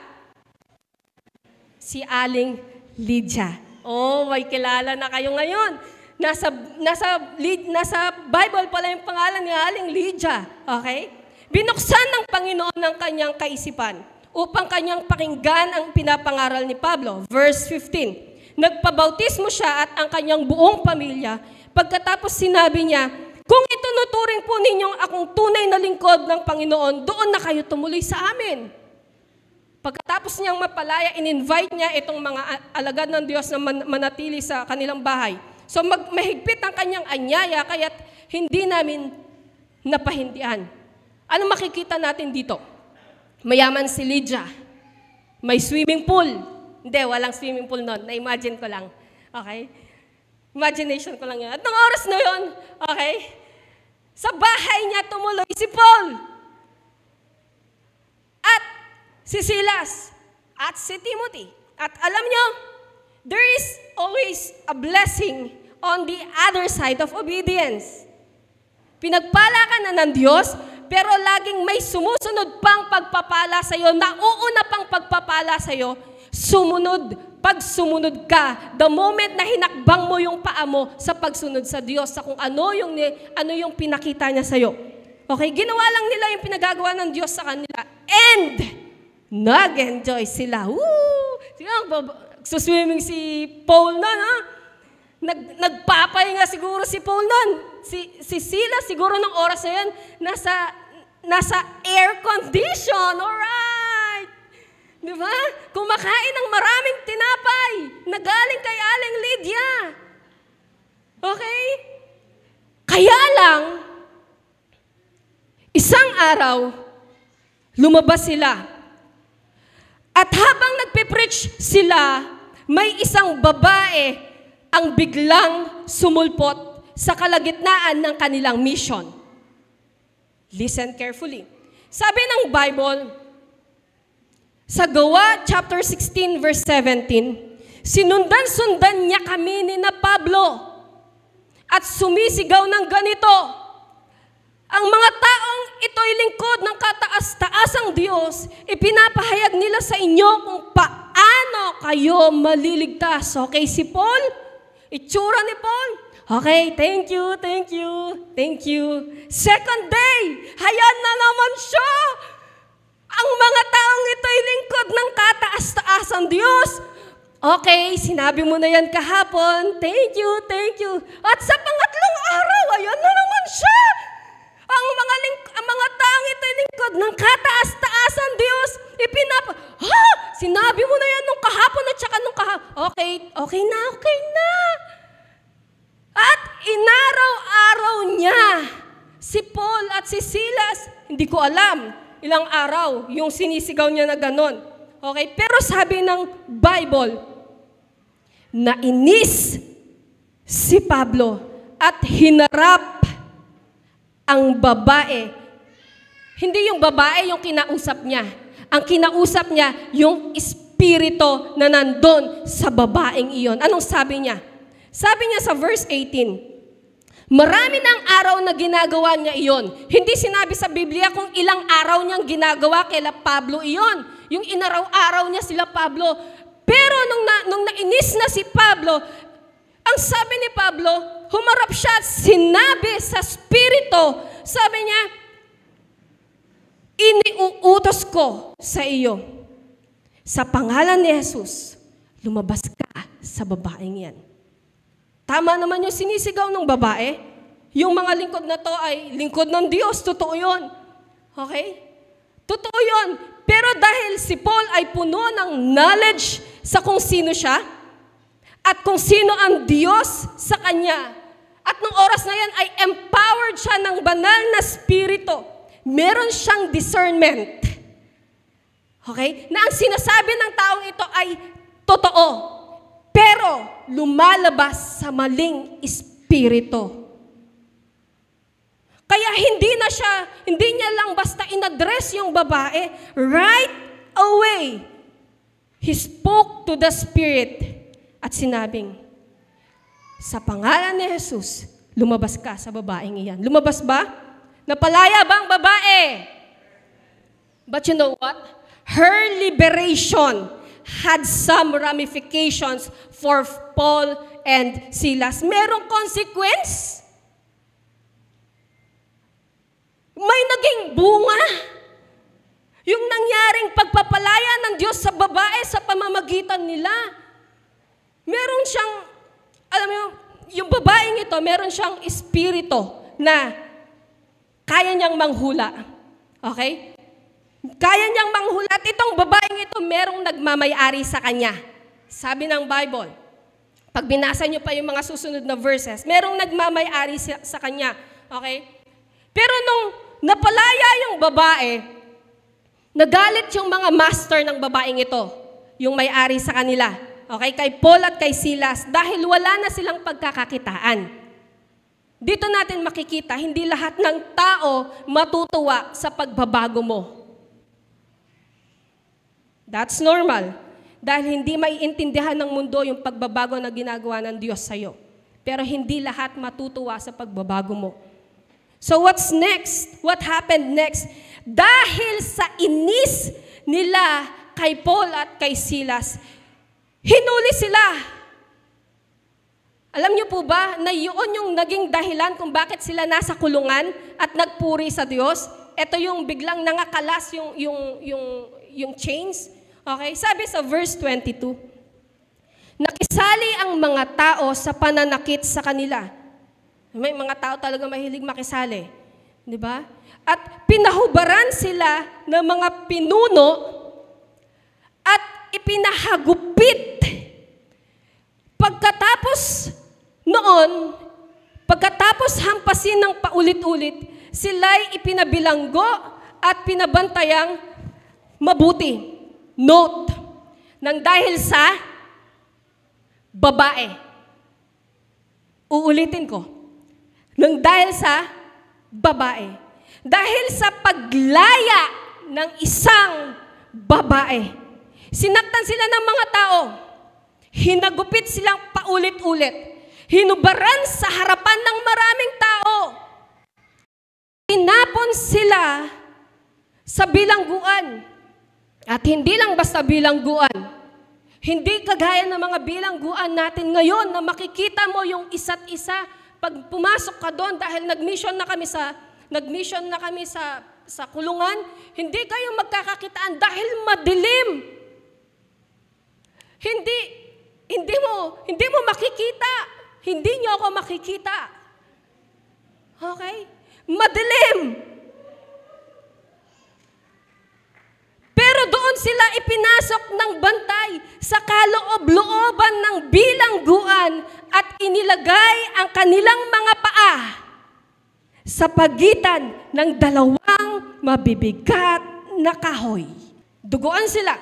Si Aling Lydia. Oh, may kilala na kayo ngayon. Nasa Bible pala yung pangalan ni Aling Lydia. Okay? Binuksan ng Panginoon ng kanyang kaisipan upang kanyang pakinggan ang pinapangaral ni Pablo. Verse 15. Nagpabautismo siya at ang kanyang buong pamilya. Pagkatapos sinabi niya, kung itunuturing po ninyong akong tunay na lingkod ng Panginoon, doon na kayo tumuloy sa amin. Pagkatapos niyang mapalaya, in-invite niya itong mga alagad ng Diyos na manatili sa kanilang bahay. So mahigpit ang kanyang anyaya, kaya't hindi namin napahindian. Ano makikita natin dito? Mayaman si Lydia. May swimming pool. Hindi, walang swimming pool nun. Na-imagine ko lang. Okay? Imagination ko lang yan. At nung oras na yun, okay, sa bahay niya tumuloy si Paul. At si Silas. At si Timothy. At alam nyo, there is always a blessing on the other side of obedience. Pinagpala ka na ng Diyos, pero laging may sumusunod pang pagpapala sa iyo, nauuna pang pagpapala sa iyo, pag sumunod ka, the moment na hinakbang mo yung paa mo sa pagsunod sa Diyos, sa kung ano yung pinakita niya sa iyo. Okay, ginawa lang nila yung pinagagawa ng Diyos sa kanila, and nag-enjoy sila. Suswimming si Paul nun, ha? Nagpapahinga siguro si Paul nun. Si Silas siguro ng oras na yan, nasa air condition, alright. Di ba? Kumakain ng maraming tinapay na galing kay Aling Lydia. Okay? Kaya lang, isang araw, lumabas sila At habang nagpipreach sila, may isang babae ang biglang sumulpot sa kalagitnaan ng kanilang mission. Listen carefully. Sabi ng Bible, sa Gawa chapter 16 verse 17, sinundan-sundan niya kami ni na Pablo at sumisigaw ng ganito, ang mga taong ito'y lingkod ng kataas-taasang Diyos, ipinapahayag nila sa inyo kung paano kayo maliligtas. Okay, si Paul, itsura ni Paul, okay, thank you. Second day, hayan na naman siya. Ang mga taong ito'y lingkod ng kataas-taasang Diyos. Okay, sinabi mo na yan kahapon. Thank you. At sa pangatlong araw, ayan na naman siya. Ang mga taong ito'y lingkod ng kataas-taasang Diyos. Sinabi mo na yan nung kahapon at saka nung kahapon. Okay na. At inaraw-araw niya si Paul at si Silas. Hindi ko alam ilang araw yung sinisigaw niya na ganon. Okay? Pero sabi ng Bible, nainis si Pablo at hinarap ang babae. Hindi yung babae yung kinausap niya. Ang kinausap niya, yung espiritu na nandun sa babaeng iyon. Anong sabi niya? Sabi niya sa verse 18, marami ng araw na ginagawa niya iyon. Hindi sinabi sa Biblia kung ilang araw niyang ginagawa kay Pablo iyon. Yung inaraw-araw niya sila Pablo. Pero nung nainis na si Pablo, ang sabi ni Pablo, humarap siya at sinabi sa Espiritu, sabi niya, iniuutos ko sa iyo, sa pangalan ni Jesus, lumabas ka sa babaeng yan. Tama naman yung sinisigaw ng babae. Yung mga lingkod na to ay lingkod ng Diyos. Totoo yun. Okay? Totoo yun. Pero dahil si Paul ay puno ng knowledge sa kung sino siya, at kung sino ang Diyos sa kanya, at nung oras na yan ay empowered siya ng banal na spirito, meron siyang discernment. Okay? Na ang sinasabi ng taong ito ay totoo, pero lumalabas sa maling espiritu. Kaya hindi niya lang basta inaddress yung babae, right away, he spoke to the spirit at sinabing, sa pangalan ni Jesus, lumabas ka sa babaeng iyan. Lumabas ba? Napalaya ba ang babae? But you know what? Her liberation had some ramifications for Paul and Silas. Merong consequence. May naging bunga. Yung nangyaring pagpapalaya ng Diyos sa babae sa pamamagitan nila. Meron siyang, alam mo, yung babaeng ito, meron siyang espiritu na kaya niyang manghula. Okay? Kaya niyang manghula. At itong babaeng ito, merong nagmamayari sa kanya. Sabi ng Bible, pag binasa niyo pa yung mga susunod na verses, merong nagmamayari sa kanya. Okay? Pero nung napalaya yung babae, nagalit yung mga master ng babaeng ito, yung may-ari sa kanila. Okay? Kay Paul at kay Silas, dahil wala na silang pagkakakitaan. Dito natin makikita, hindi lahat ng tao matutuwa sa pagbabago mo. That's normal. Dahil hindi maiintindihan ng mundo yung pagbabago na ginagawa ng Diyos sa'yo. Pero hindi lahat matutuwa sa pagbabago mo. So what's next? What happened next? Dahil sa inis nila kay Paul at kay Silas, hinuli sila. Alam niyo po ba na yun yung naging dahilan kung bakit sila nasa kulungan at nagpuri sa Diyos? Ito yung biglang nangakalas yung chains. Okay? Sabi sa verse 22, nakisali ang mga tao sa pananakit sa kanila. May mga tao talaga mahilig makisali. Di ba? At pinahubaran sila ng mga pinuno at ipinahagupit. Pagkatapos hampasin ng paulit-ulit, sila'y ipinabilanggo at pinabantayang mabuti. Note, Nang dahil sa babae. Uulitin ko. Nang dahil sa babae. Dahil sa paglaya ng isang babae. Sinaktan sila ng mga tao. Hinagupit silang paulit-ulit. Hinubaran sa harapan ng maraming tao. Tinapon sila sa bilangguan. At hindi lang basta bilangguan. Hindi kagaya ng mga bilangguan natin ngayon na makikita mo yung isa't isa. Pag pumasok ka doon dahil nag-mission na kami sa kulungan, hindi kayo magkakakitaan dahil madilim. Hindi mo makikita. Hindi niyo ako makikita. Okay? Madilim. Pero doon sila ipinasok ng bantay sa kaloob-looban ng bilangguan at inilagay ang kanilang mga paa sa pagitan ng dalawang mabibigat na kahoy. Duguan sila.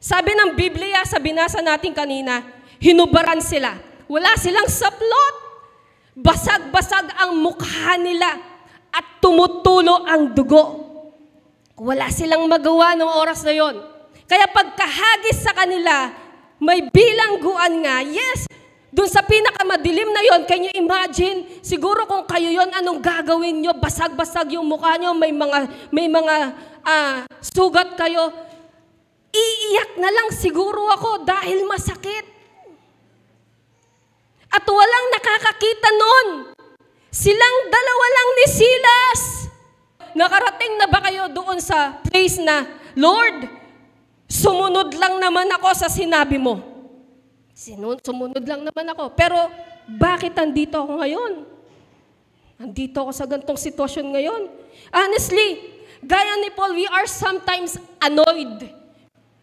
Sabi ng Biblia, sa binasa natin kanina, hinubaran sila. Wala silang saplot. Basag-basag ang mukha nila at tumutulo ang dugo. Wala silang magawa ng oras na yon. Kaya pagkahagis sa kanila, may bilangguan nga. Yes, dun sa pinakamadilim na yon, can you imagine? Siguro kung kayo yon, anong gagawin nyo? Basag-basag yung mukha nyo, may mga sugat kayo. Iiyak na lang siguro ako dahil masakit. At walang nakakakita nun. Silang dalawa lang ni Silas. Nakarating na ba kayo doon sa place na, Lord, sumunod lang naman ako sa sinabi mo. Sumunod lang naman ako. Pero bakit andito ako ngayon? Andito ako sa ganitong sitwasyon ngayon. Honestly, gaya ni Paul, we are sometimes annoyed.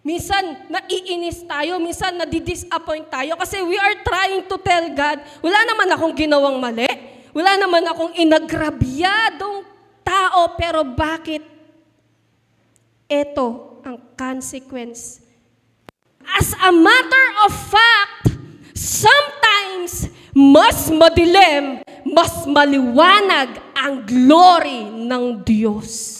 Minsan, naiinis tayo. Minsan, nadidisappoint tayo. Kasi we are trying to tell God, wala naman akong ginawang mali. Wala naman akong inagrabyadong tao. Pero bakit? Ito ang consequence. As a matter of fact, sometimes, mas madilim, mas maliwanag ang glory ng Diyos.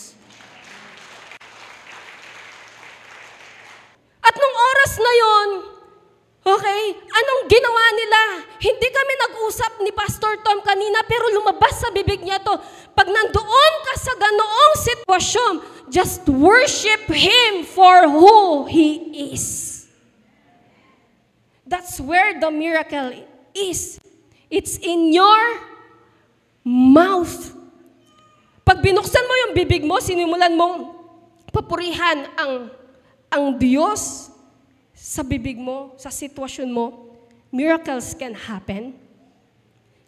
At nung oras na yon, okay, anong ginawa nila? Hindi kami nag-usap ni Pastor Tom kanina, pero lumabas sa bibig niya to. Pag nandoon ka sa ganoong sitwasyon, just worship Him for who He is. That's where the miracle is. It's in your mouth. Pag binuksan mo yung bibig mo, sinimulan mong papurihan ang Diyos sa bibig mo, sa sitwasyon mo, miracles can happen.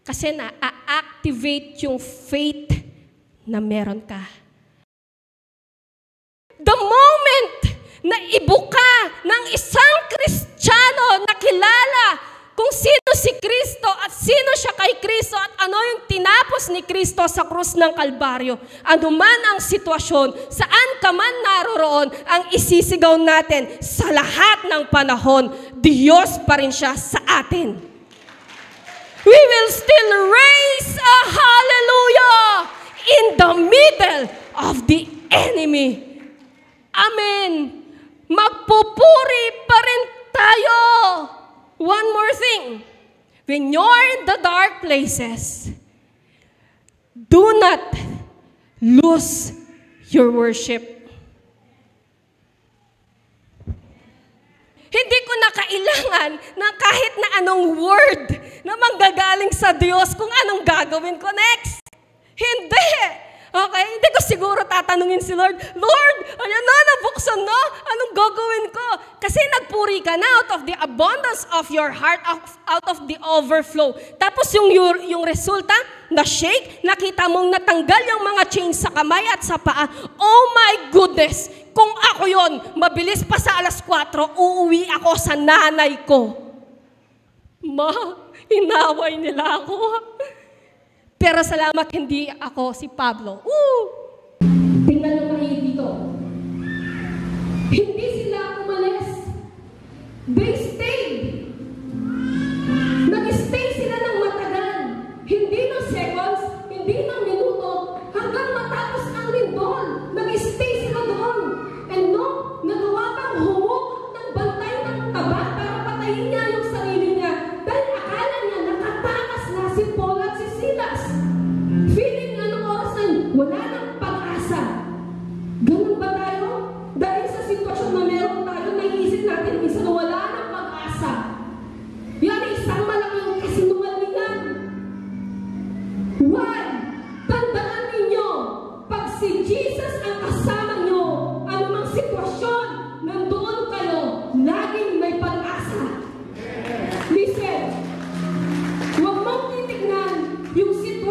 Kasi na-activate yung faith na meron ka. The moment na ibuka ng isang Kristiyano na kilala kung sino si Kristo at sino siya kay Kristo at ano yung tinapos ni Kristo sa krus ng Kalbaryo. Ano man ang sitwasyon, saan ka man naroroon, ang isisigaw natin sa lahat ng panahon, Diyos pa rin siya sa atin. We will still raise a hallelujah in the middle of the enemy. Amen. Magpupuri pa rin tayo. One more thing. When you're in the dark places, do not lose your worship. Hindi ko na kailangan na kahit na anong word na manggagaling sa Diyos kung anong gagawin ko next. Hindi. Okay? Hindi ko siguro tatanungin si Lord, Lord, ayan na, nabuksan na. Anong gagawin ko? Kasi nagpuri ka na out of the abundance of your heart, out of the overflow. Tapos yung resulta, na-shake, nakita mong natanggal yung mga chains sa kamay at sa paa. Oh my goodness! Kung ako yon, mabilis pa sa 4:00, uuwi ako sa nanay ko. Ma, inaway nila ako. Pero salamat, hindi ako si Pablo. Tingnan mo kayo dito. Hindi sila umalis.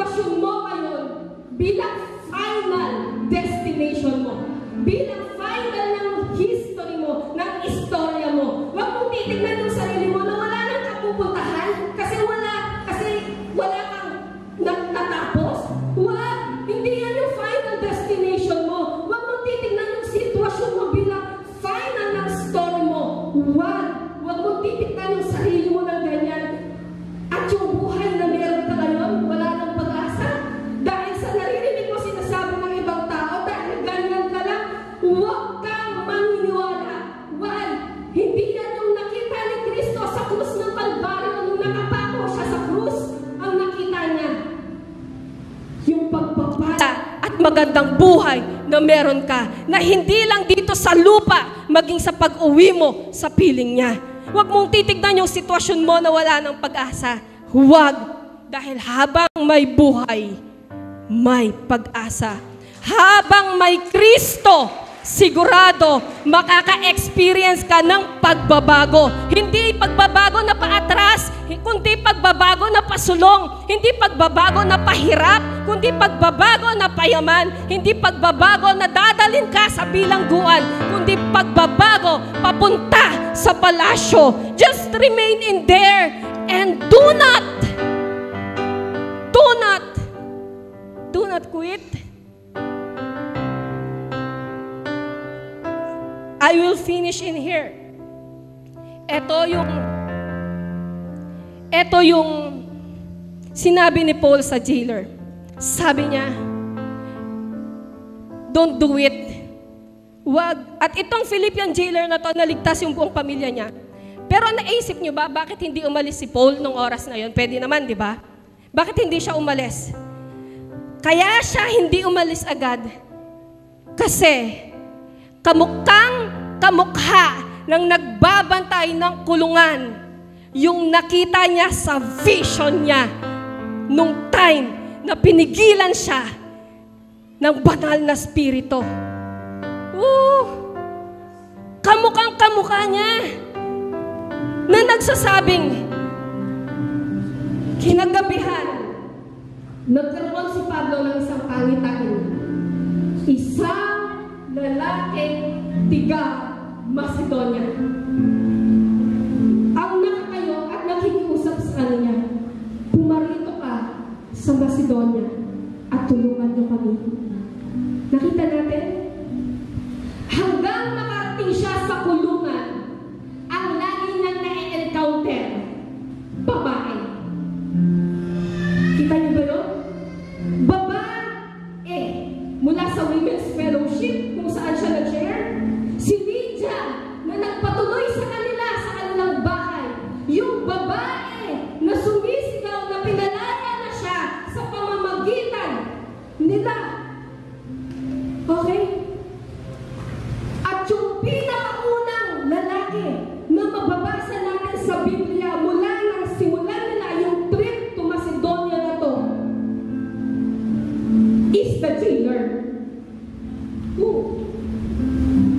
sitwasyon mo ngayon bilang final destination mo, bilang final ng history mo, ng istorya mo. Huwag mong titignan yung sarili mo na wala nang kapupuntahan kasi wala kang natapos. Huwag! Hindi yan yung final destination mo. Huwag mong titignan yung sitwasyon mo bilang final ng story mo. Huwag! Huwag mong titignan yung sarili mo ng ganyan. At yung buhay na meron ka ngayon, wala nang pag-asa. Dahil sa naririnig mo sinasabi ng ibang tao, dahil ganyan ka lang, huwag kang maniniwala. Huwag! Hindi yan yung nakita ni Kristo sa krus ng Kalbaryo nung nakapako siya sa krus. Ang nakita niya, yung pagpapala at magandang buhay na meron ka, na hindi lang dito sa lupa, maging sa pag-uwi mo sa piling niya. Huwag mong titignan yung sitwasyon mo na wala ng pag-asa. Huwag, dahil habang may buhay, may pag-asa. Habang may Kristo, sigurado makaka-experience ka ng pagbabago. Hindi pagbabago na paatras, kundi pagbabago na pasulong. Hindi pagbabago na pahirap, kundi pagbabago na payaman. Hindi pagbabago na dadalhin ka sa bilangguan, kundi pagbabago papunta sa palasyo. Just remain in there and do not quit. I will finish in here. Ito yung sinabi ni Paul sa jailer. Sabi niya, don't do it. Wag. At itong Philippian jailer na to, naligtas yung buong pamilya niya. Pero naisip niyo ba, bakit hindi umalis si Paul nung oras na yun? Pwede naman, di ba? Bakit hindi siya umalis? Kaya siya hindi umalis agad. Kasi, kamukha ng nagbabantay ng kulungan, yung nakita niya sa vision niya nung time na pinigilan siya ng banal na spirito. Kamukha niya na nagsasabing, kinagabihan, nagkaroon si Pablo ng isang pangitain. Isang lalaking tiga Macedonia ang nakakayo at nakikiusap sa kanya, pumarito ka sa Macedonia at tulungan niyo kami. Nakita natin, hanggang nakarating siya sa kulungan, ang lagi niyang na-encounter, babae. Kita niyo ba yun? Babae, mula sa Women's Fellowship, kung saan siya nag-share, si Lydia, na nagpatuloy sa kanilang bahay. Yung babae na sumisigaw na pinalaya na siya sa pamamagitan nila. Okay? At yung pinakaunang lalaki na mababasa natin sa Biblia mula nang simulan nila yung trip to Macedonia na to is the jailer.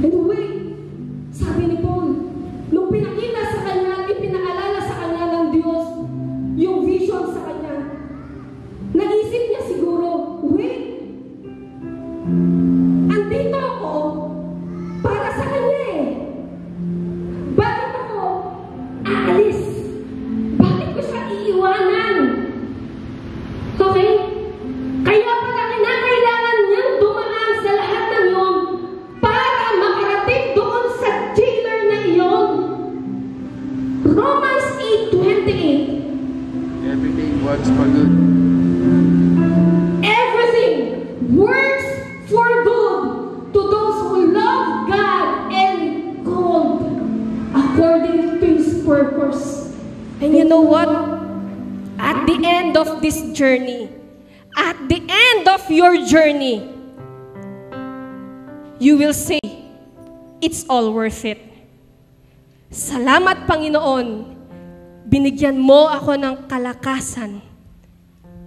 Anyway, sabi ni Paul, nung pinakita sa kanya, ipinaalala sa kanya ng Diyos yung vision sa kanya, naisip niya siguro, wait, andito ako para sa kanya eh. Bakit ako aalis? Bakit ko siya iiwanan? Okay? Kaya pala kinakailangan niyang dumaan sa lahat ng yun para makarating doon sa jailer na iyon. Romans 8:28. Everything works for good. Everything works for good to those who love God and called according to His purpose. And you know what? At the end of this journey, at the end of your journey, you will say, it's all worth it. Salamat, Panginoon. Binigyan mo ako ng kalakasan.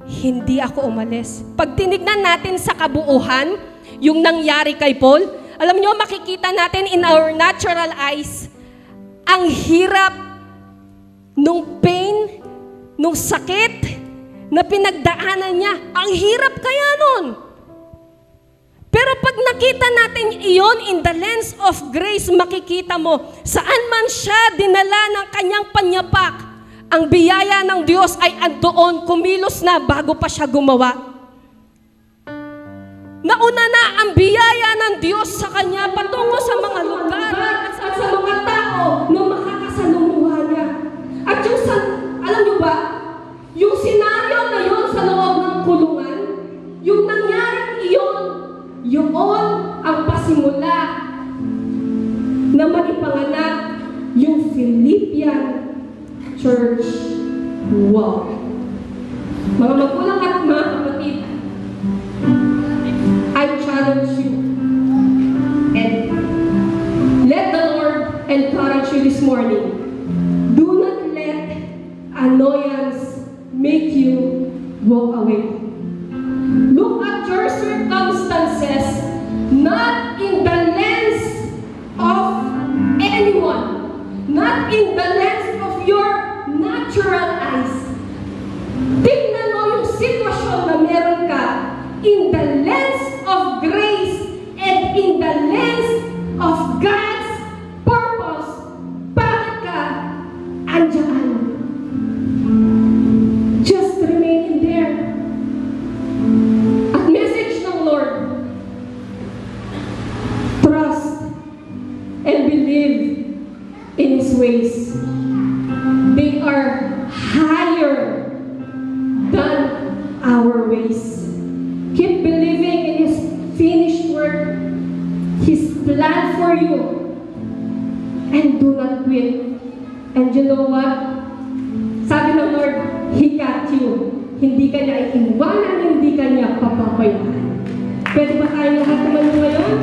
Hindi ako umalis. Pag tinignan natin sa kabuuhan, yung nangyari kay Paul, alam nyo, makikita natin in our natural eyes, ang hirap nung pain, nung sakit, na pinagdaanan niya. Ang hirap kaya nun. Pero pag nakita natin iyon in the lens of grace, makikita mo, saan man siya dinala ng kanyang panyapak, ang biyaya ng Diyos ay andoon, kumilos na bago pa siya gumawa. Nauna na ang biyaya ng Diyos sa kanya patungo sa mga lugar at sa mga tao na makakasalumuha niya. At yung, alam niyo ba, yung senaryo na yun sa loob ng kulungan, yung nangyaring iyon, yun ang pasimula na maipanganak yung Philippian Church. Wow! Mga magulang at mga kapatid, I challenge you and let the Lord encourage you this morning. Do not let annoyance make you walk away. Look at your circumstances not in the lens of anyone, not in the lens of your natural eyes. Tingnan mo yung sitwasyon na meron ka in the lens of grace and in the lens of God's purpose. Bakit ka andyan? Just remain in there. At message ng Lord, trust and believe in His ways. They are higher than our ways. Keep believing in His finished work, His plan for you, and do not quit. And you know what? Sabi ng Lord, He got you. Hindi ka niya iiwanan, hindi ka niya papabayaan. Pwede ba tayo lahat naman ngayon?